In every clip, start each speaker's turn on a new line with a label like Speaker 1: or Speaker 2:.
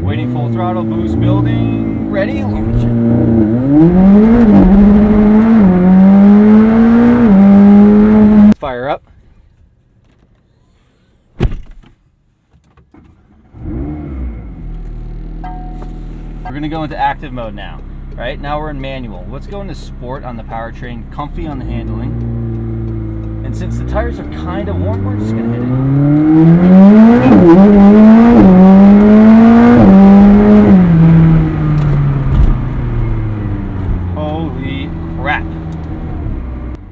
Speaker 1: Waiting full throttle, boost building, ready, launch it. Fire up. We're gonna go into active mode now. Right now we're in manual. Let's go into sport on the powertrain, comfy on the handling. And since the tires are kind of warm, we're just gonna hit it. Holy crap.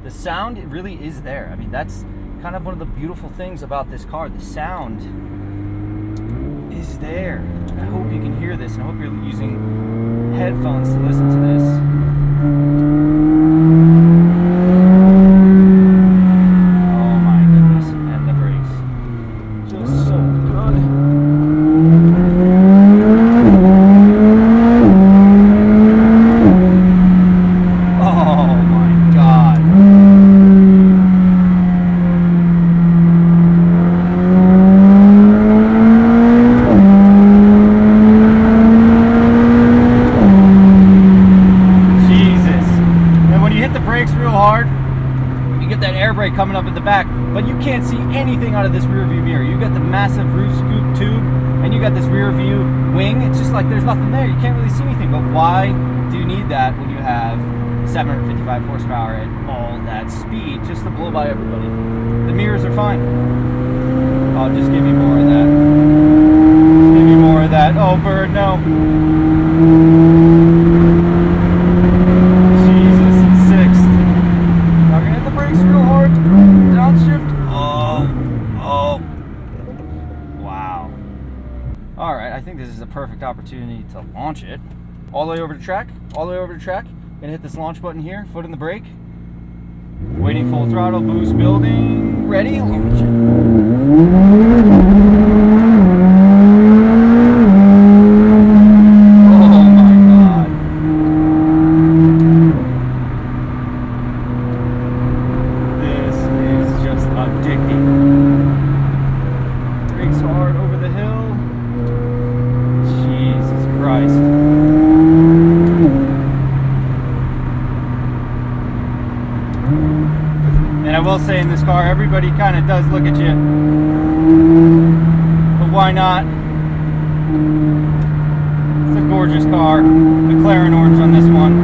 Speaker 1: The sound, it really is there. I mean, that's kind of one of the beautiful things about this car. The sound is there. I hope you can hear this, and I hope you're using headphones to listen to this. Oh my goodness, and the brakes. Just so good. Oh my God. Real hard, you get that air brake coming up at the back, but you can't see anything out of this rear view mirror. You got the massive roof scoop tube, and you got this rear view wing. It's just like there's nothing there. You can't really see anything. But why do you need that when you have 755 horsepower at all that speed just to blow by everybody? The mirrors are fine. Oh, just give me more of that. Just give me more of that. Oh, bird, no. Real hard, downshift. Oh, wow. All right, I think this is a perfect opportunity to launch it. All the way over to track, Gonna hit this launch button here, foot in the brake. Waiting full throttle, boost building, ready, launch it. Brakes hard over the hill. Jesus Christ. And I will say in this car, everybody kind of does look at you. But why not? It's a gorgeous car. McLaren orange on this one.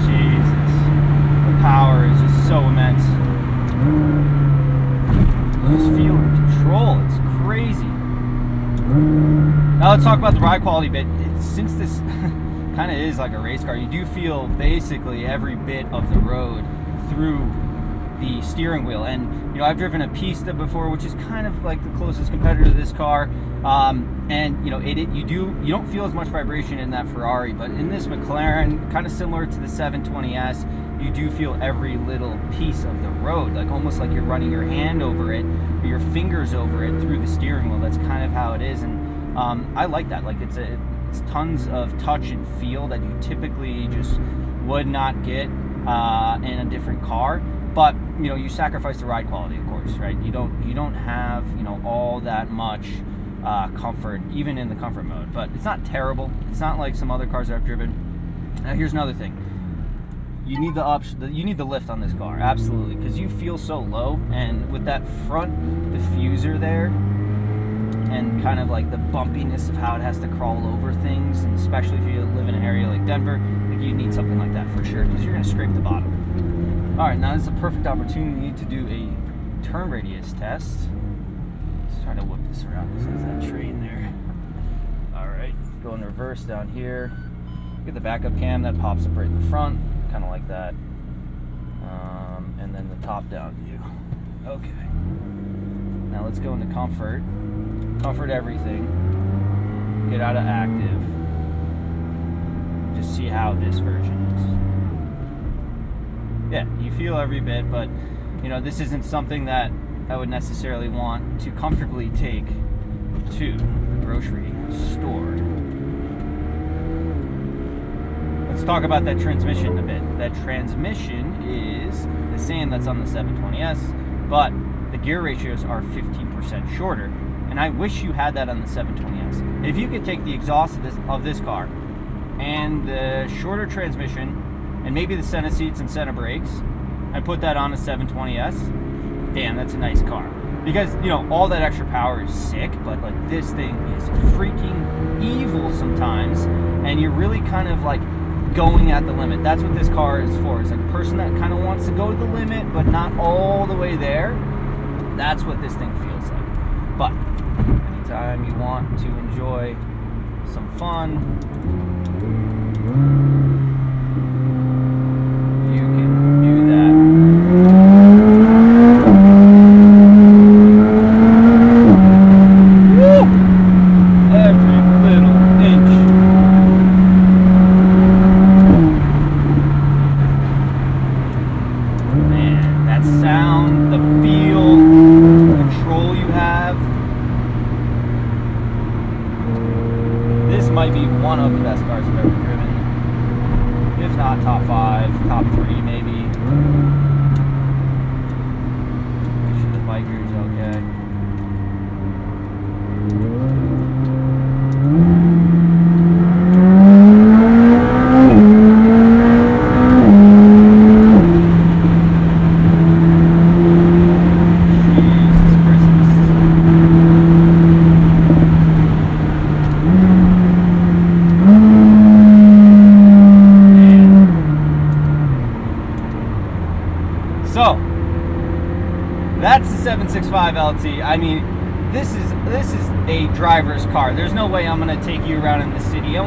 Speaker 1: Jesus. The power is just so immense. Just feeling control, it's crazy. Now let's talk about the ride quality a bit. Since this kind of is like a race car, you do feel basically every bit of the road through the steering wheel. And you know, I've driven a Pista before, which is kind of like the closest competitor to this car. And you know, you don't feel as much vibration in that Ferrari, but in this McLaren, kind of similar to the 720S, you do feel every little piece of the road, like almost like you're running your hand over it, or your fingers over it through the steering wheel. That's kind of how it is, and I like that. Like it's tons of touch and feel that you typically just would not get in a different car. But you know, you sacrifice the ride quality, of course, right? You don't have, you know, all that much comfort, even in the comfort mode. But it's not terrible. It's not like some other cars that I've driven. Now here's another thing. You need you need the lift on this car, absolutely, because you feel so low, and with that front diffuser there, and kind of like the bumpiness of how it has to crawl over things, and especially if you live in an area like Denver, like you need something like that for sure, because you're going to scrape the bottom. All right, now this is a perfect opportunity to do a turn radius test. Let's try to whip this around because there's that train there. All right, go in reverse down here. Get the backup cam that pops up right in the front, kind of like that, and then the top down view. Okay, now let's go into comfort everything, get out of active, just see how this version is. Yeah, you feel every bit, but you know, this isn't something that I would necessarily want to comfortably take to the grocery store. Let's talk about that transmission a bit. That transmission is the same that's on the 720S, but the gear ratios are 15% shorter And I wish you had that on the 720S. If you could take the exhaust of this car and the shorter transmission and maybe the center seats and center brakes and put that on a 720S, damn, that's a nice car. Because, you know, all that extra power is sick, but like this thing is freaking evil sometimes, and you're really kind of like going at the limit. That's what this car is for. It's like a person that kind of wants to go to the limit, but not all the way there. That's what this thing feels like. But anytime you want to enjoy some fun, you can do that. Might be one of the best cars I've ever driven, if not top 5, top 3 maybe. Make sure the Viker's okay. So that's the 765 LT. I mean, this is a driver's car. There's no way I'm gonna take you around in the city. I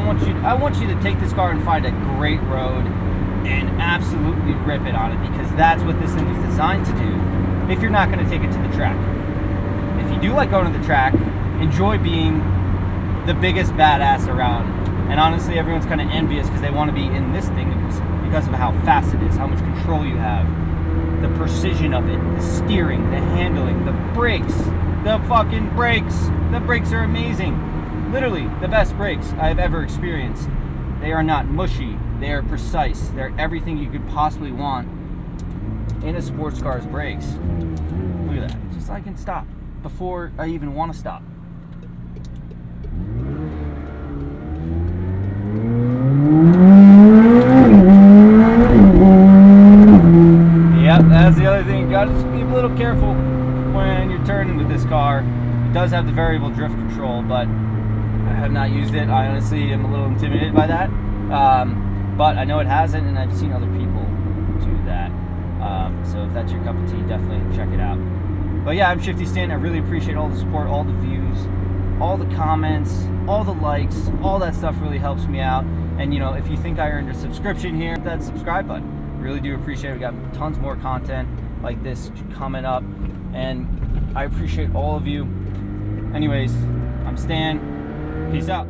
Speaker 1: want you to take this car and find a great road and absolutely rip it on it, because that's what this thing is designed to do. If you're not gonna take it to the track, if you do like going to the track, enjoy being the biggest badass around. And honestly, everyone's kind of envious because they want to be in this thing because of how fast it is, how much control you have. The precision of it, the steering, the handling, the brakes, the fucking brakes. The brakes are amazing. Literally, the best brakes I've ever experienced. They are not mushy. They are precise. They're everything you could possibly want in a sports car's brakes. Look at that. It's just I can stop before I even want to stop. That's the other thing. You gotta just be a little careful when you're turning with this car. It does have the variable drift control, but I have not used it. I honestly am a little intimidated by that. But I know it has it, and I've seen other people do that. So if that's your cup of tea, definitely check it out. But yeah, I'm ShiftyStan. I really appreciate all the support, all the views, all the comments, all the likes, all that stuff really helps me out. And you know, if you think I earned a subscription here, hit that subscribe button. Really do appreciate it. We got tons more content like this coming up, and I appreciate all of you. Anyways, I'm Stan. Peace out.